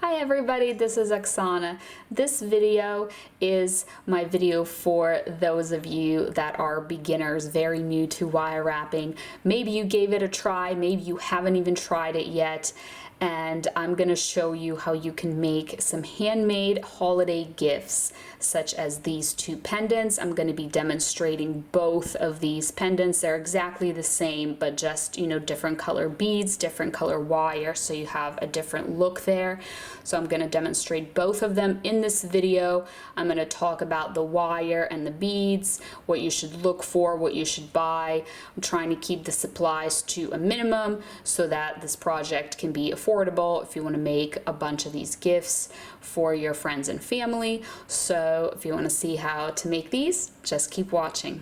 Hi everybody, this is Oksana. This video is my video for those of you that are beginners, very new to wire wrapping. Maybe you gave it a try, maybe you haven't even tried it yet, and I'm going to show you how you can make some handmade holiday gifts such as these two pendants. I'm going to be demonstrating both of these pendants. They're exactly the same, but just, different color beads, different color wire, so you have a different look there. So I'm going to demonstrate both of them in this video. I'm going to talk about the wire and the beads, what you should look for, what you should buy. I'm trying to keep the supplies to a minimum so that this project can be affordable if you want to make a bunch of these gifts for your friends and family. So if you want to see how to make these, just keep watching.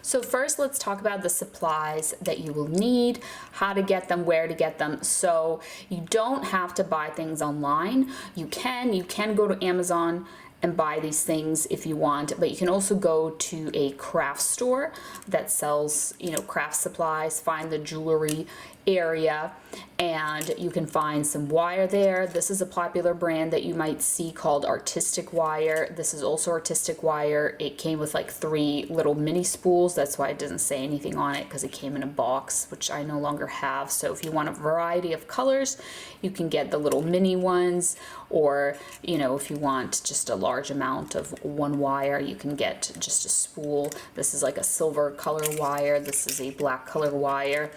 So first, let's talk about the supplies that you will need, how to get them, where to get them. So you don't have to buy things online. You can go to Amazon and buy these things if you want, but you can also go to a craft store that sells, craft supplies, find the jewelry area, and you can find some wire there. This is a popular brand that you might see called Artistic Wire. This is also Artistic Wire. It came with like 3 little mini spools. That's why it doesn't say anything on it, because it came in a box, which I no longer have. So if you want a variety of colors, you can get the little mini ones, or if you want just a large amount of one wire, you can get just a spool. This is like a silver color wire. This is a black color wire.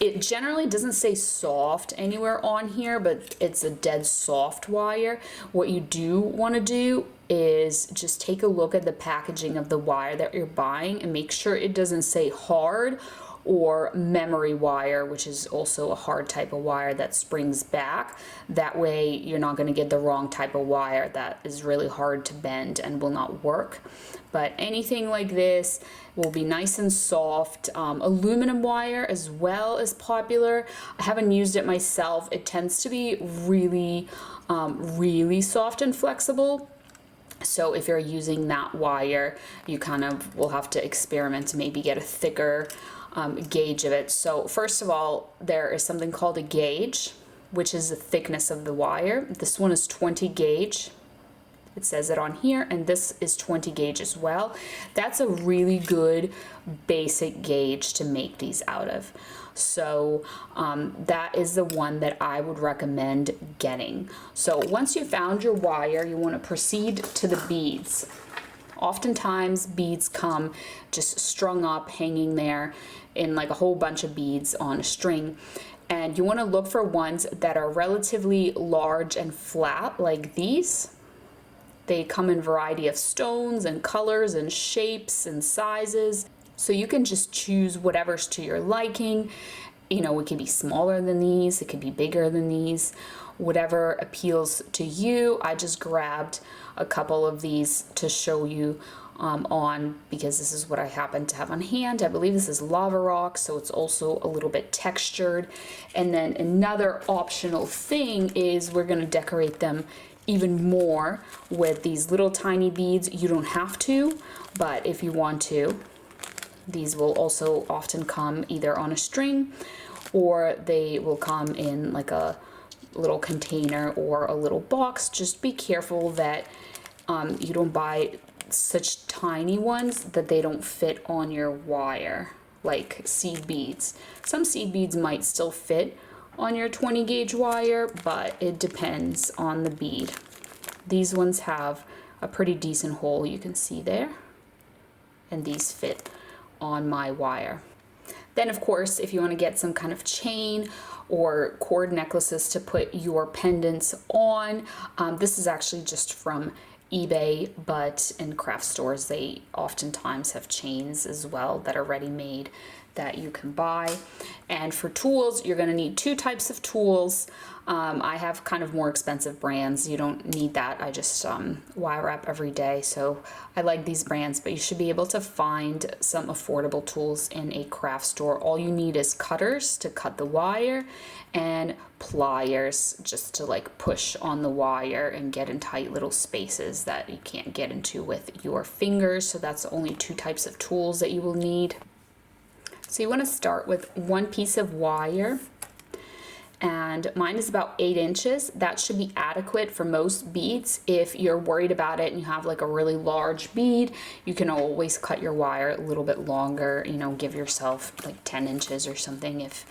It generally doesn't say soft anywhere on here, but it's a dead soft wire. What you do want to do is just take a look at the packaging of the wire that you're buying and make sure it doesn't say hard or memory wire, which is also a hard type of wire that springs back. That way you're not going to get the wrong type of wire that is really hard to bend and will not work. But anything like this will be nice and soft. Aluminum wire as well is popular. I haven't used it myself. It tends to be really, really soft and flexible. So if you're using that wire, you kind of will have to experiment to maybe get a thicker gauge of it. So first of all, there is something called a gauge, which is the thickness of the wire. This one is 20 gauge. It says it on here, and this is 20 gauge as well. That's a really good basic gauge to make these out of. So that is the one that I would recommend getting. So once you found your wire, you want to proceed to the beads. Oftentimes beads come just strung up, hanging there in like a whole bunch of beads on a string. And you want to look for ones that are relatively large and flat, like these. They come in a variety of stones and colors and shapes and sizes. So you can just choose whatever's to your liking. It could be smaller than these, it could be bigger than these, whatever appeals to you. I just grabbed a couple of these to show you because this is what I happen to have on hand. I believe this is lava rock, so it's also a little bit textured. And then another optional thing is we're going to decorate them even more with these little tiny beads. You don't have to, but if you want to, these will also often come either on a string, or they will come in like a little container or a little box. Just be careful that you don't buy such tiny ones that they don't fit on your wire, like seed beads. Some seed beads might still fit on your 20 gauge wire, but it depends on the bead. These ones have a pretty decent hole, you can see there, and these fit on my wire. Then of course, if you want to get some kind of chain or cord necklaces to put your pendants on, this is actually just from eBay, but in craft stores they oftentimes have chains as well that are ready-made that you can buy. And for tools, you're going to need 2 types of tools. I have kind of more expensive brands. You don't need that. I just wire wrap every day, so I like these brands, but you should be able to find some affordable tools in a craft store. All you need is cutters to cut the wire and pliers just to like push on the wire and get in tight little spaces that you can't get into with your fingers. So that's only 2 types of tools that you will need. So you want to start with 1 piece of wire and mine is about 8 inches. That should be adequate for most beads. If you're worried about it and you have like a really large bead, you can always cut your wire a little bit longer, you know, give yourself like 10 inches or something. If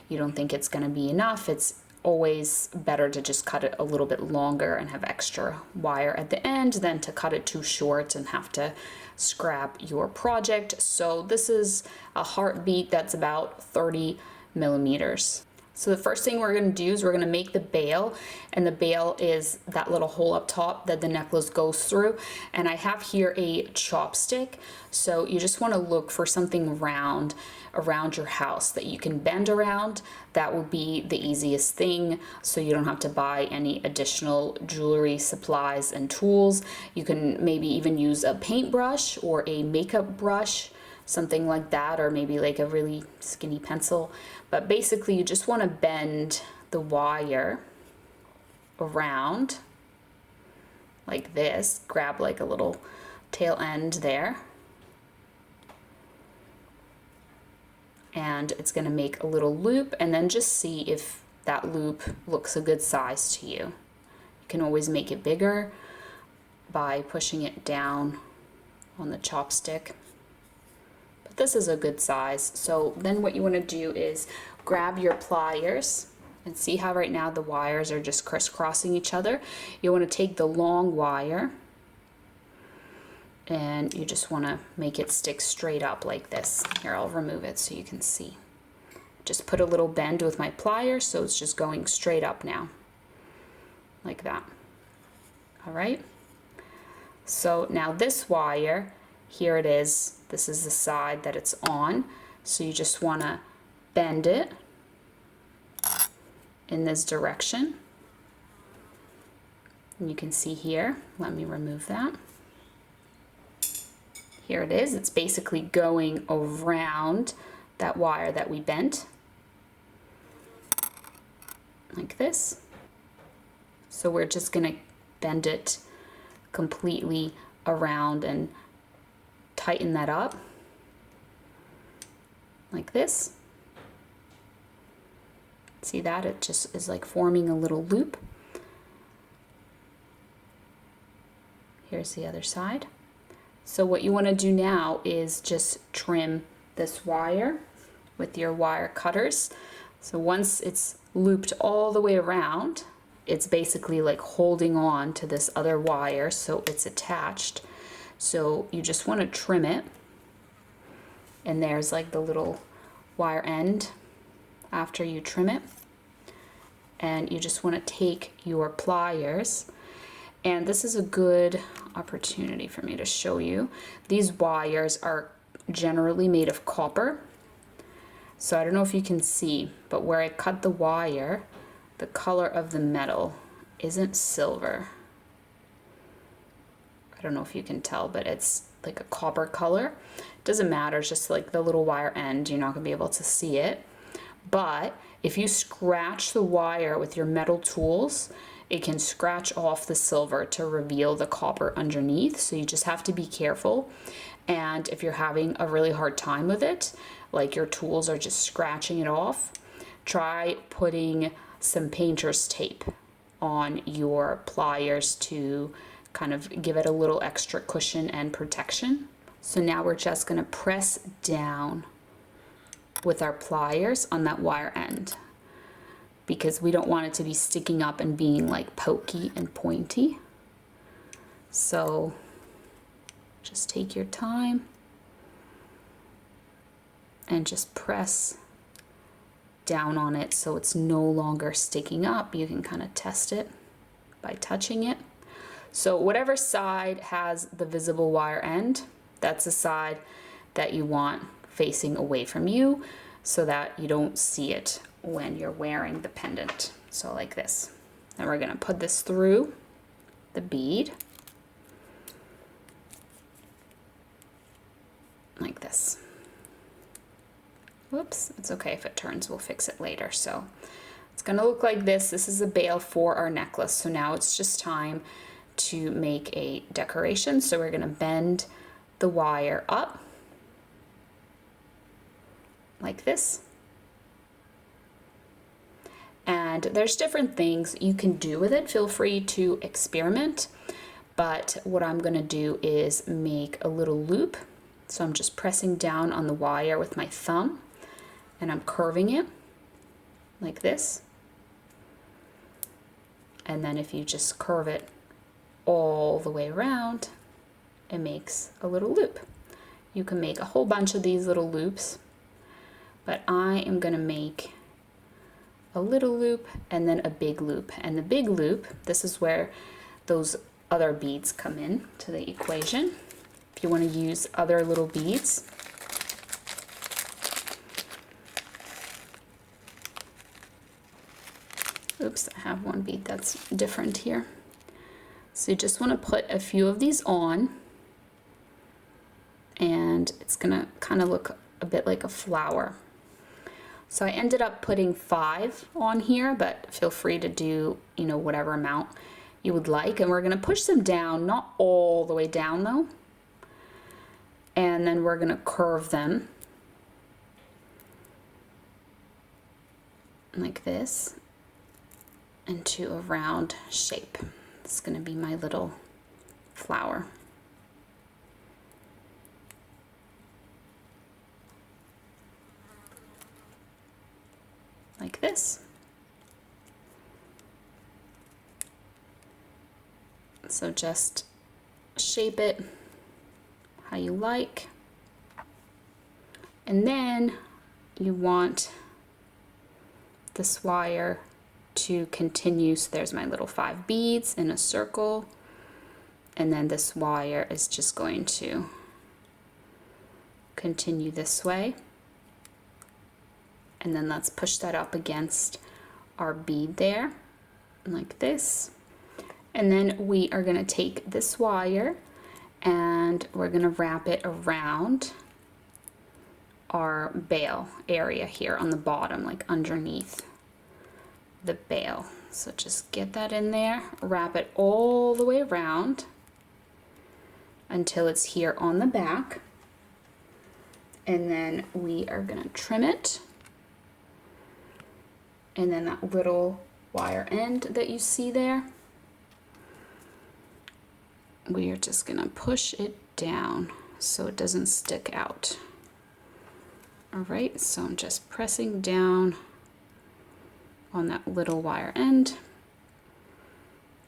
you don't think it's going to be enough, it's always better to just cut it a little bit longer and have extra wire at the end than to cut it too short and have to scrap your project. So this is a heartbeat that's about 30 millimeters. So the first thing we're going to do is we're going to make the bail, and the bail is that little hole up top that the necklace goes through. And I have here a chopstick, so you just want to look for something round around your house that you can bend around. That will be the easiest thing, so you don't have to buy any additional jewelry supplies and tools. You can maybe even use a paintbrush or a makeup brush, something like that, or maybe like a really skinny pencil. But basically you just want to bend the wire around like this, grab like a little tail end there, and it's going to make a little loop, and then just see if that loop looks a good size to you. You can always make it bigger by pushing it down on the chopstick. This is a good size. So then what you want to do is grab your pliers, and see how right now the wires are just crisscrossing each other. You want to take the long wire and you just want to make it stick straight up like this. Here, I'll remove it so you can see. Just put a little bend with my pliers so it's just going straight up now, like that. All right. So now this wire, here it is. This is the side that it's on. So you just want to bend it in this direction. And you can see here, let me remove that. Here it is. It's basically going around that wire that we bent, like this. So we're just going to bend it completely around and tighten that up like this. See that? It just is like forming a little loop. Here's the other side. So what you want to do now is just trim this wire with your wire cutters. So once it's looped all the way around, it's basically like holding on to this other wire, so it's attached. So you just want to trim it, and there's like the little wire end after you trim it. And you just want to take your pliers, and this is a good opportunity for me to show you. These wires are generally made of copper. So I don't know if you can see, but where I cut the wire, the color of the metal isn't silver. I don't know if you can tell, but it's like a copper color. It doesn't matter, it's just like the little wire end. You're not gonna be able to see it. But if you scratch the wire with your metal tools, it can scratch off the silver to reveal the copper underneath. So you just have to be careful. And if you're having a really hard time with it, like your tools are just scratching it off, try putting some painter's tape on your pliers to kind of give it a little extra cushion and protection. So now we're just going to press down with our pliers on that wire end, because we don't want it to be sticking up and being like pokey and pointy. So just take your time and just press down on it so it's no longer sticking up. You can kind of test it by touching it. So whatever side has the visible wire end, that's the side that you want facing away from you so that you don't see it when you're wearing the pendant. So like this. And we're going to put this through the bead like this. Whoops, it's okay if it turns, we'll fix it later. So it's going to look like this. This is a bail for our necklace. So now it's just time to make a decoration. So we're going to bend the wire up like this, and And there's different things you can do with it. Feel free to experiment. But what I'm gonna do is make a little loop. So I'm just pressing down on the wire with my thumb and I'm curving it like this. And then if you just curve it all the way around, it makes a little loop. You can make a whole bunch of these little loops, but I am gonna make a little loop and then a big loop. And the big loop, this is where those other beads come in to the equation. If you want to use other little beads, oops, I have one bead that's different here. So you just want to put a few of these on, and it's gonna kind of look a bit like a flower. So I ended up putting 5 on here, but feel free to do, you know, whatever amount you would like. And we're gonna push them down, not all the way down though. And then we're gonna curve them like this into a round shape. It's gonna be my little flower. Like this. So just shape it how you like. And then you want this wire to continue. So there's my little 5 beads in a circle. And then this wire is just going to continue this way. And then let's push that up against our bead there, like this. And then we are gonna take this wire and we're gonna wrap it around our bail area here on the bottom, like underneath the bail. So just get that in there, wrap it all the way around until it's here on the back. And then we are gonna trim it. And then that little wire end that you see there, we are just gonna push it down so it doesn't stick out. All right, so I'm just pressing down on that little wire end,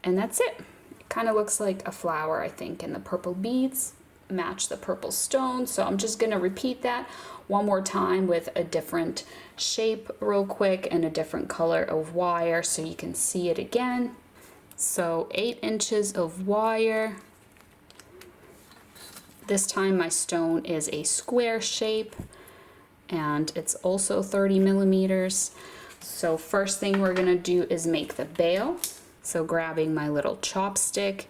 and that's it. It kind of looks like a flower, I think, and the purple beads match the purple stone. So I'm just gonna repeat that one more time with a different shape real quick and a different color of wire so you can see it again. So 8 inches of wire. This time my stone is a square shape and it's also 30 millimeters. So first thing we're gonna do is make the bail. So grabbing my little chopstick,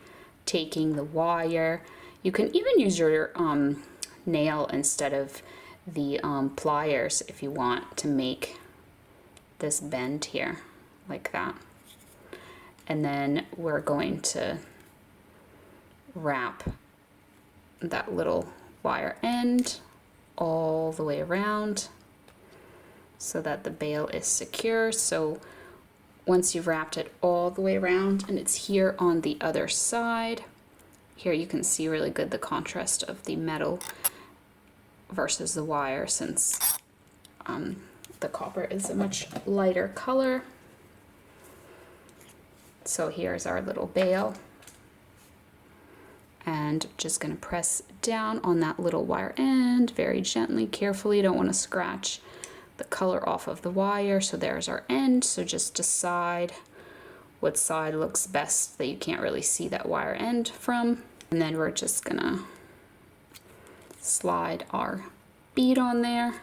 taking the wire. You can even use your nail instead of the pliers if you want to make this bend here, like that. And then we're going to wrap that little wire end all the way around so that the bail is secure. So once you've wrapped it all the way around and it's here on the other side, here you can see really good the contrast of the metal versus the wire, since the copper is a much lighter color. So here's our little bail, and just gonna press down on that little wire end very gently, carefully. You don't want to scratch the color off of the wire. So there's our end. So just decide what side looks best that you can't really see that wire end from. And then we're just gonna slide our bead on there.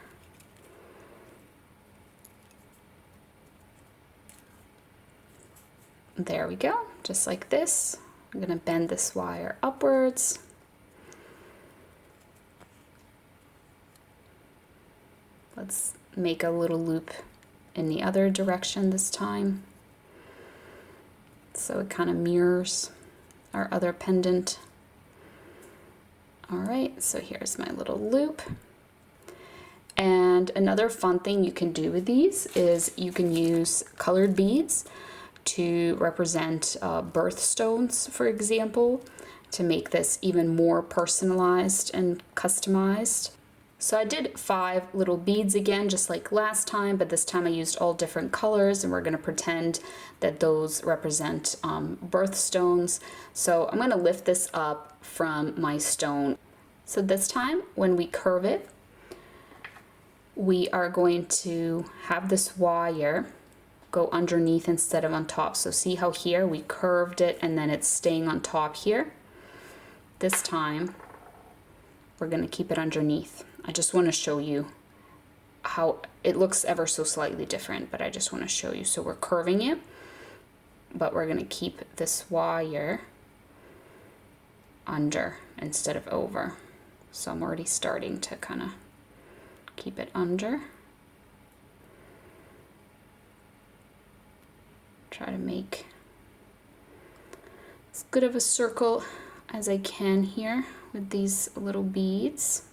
There we go, just like this. I'm gonna bend this wire upwards. Let's make a little loop in the other direction this time, so it kind of mirrors our other pendant. All right, so here's my little loop. And another fun thing you can do with these is you can use colored beads to represent birthstones, for example, to make this even more personalized and customized. So I did 5 little beads again, just like last time, but this time I used all different colors, and we're going to pretend that those represent birthstones. So I'm going to lift this up from my stone. So this time when we curve it, we are going to have this wire go underneath instead of on top. So see how here we curved it and then it's staying on top here? This time we're going to keep it underneath. I just want to show you how it looks ever so slightly different, but I just want to show you. So we're curving it, but we're going to keep this wire under instead of over. So I'm already starting to kind of keep it under. Try to make as good of a circle as I can here with these little beads,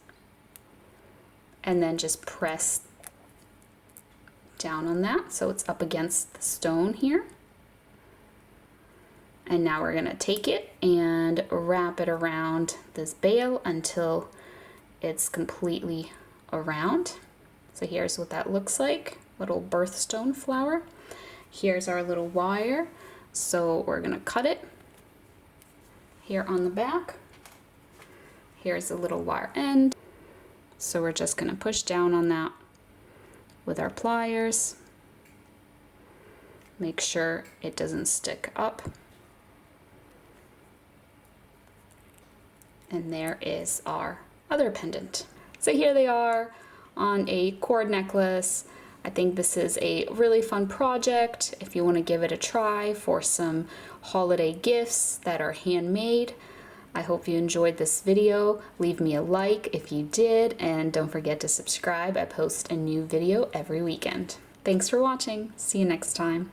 and then just press down on that so it's up against the stone here. And now we're gonna take it and wrap it around this bale until it's completely around. So here's what that looks like, little birthstone flower. Here's our little wire. So we're gonna cut it here on the back. Here's a little wire end. So we're just gonna push down on that with our pliers. Make sure it doesn't stick up. And there is our other pendant. So here they are on a cord necklace. I think this is a really fun project if you want to give it a try for some holiday gifts that are handmade. I hope you enjoyed this video. Leave me a like if you did, and don't forget to subscribe. I post a new video every weekend. Thanks for watching. See you next time.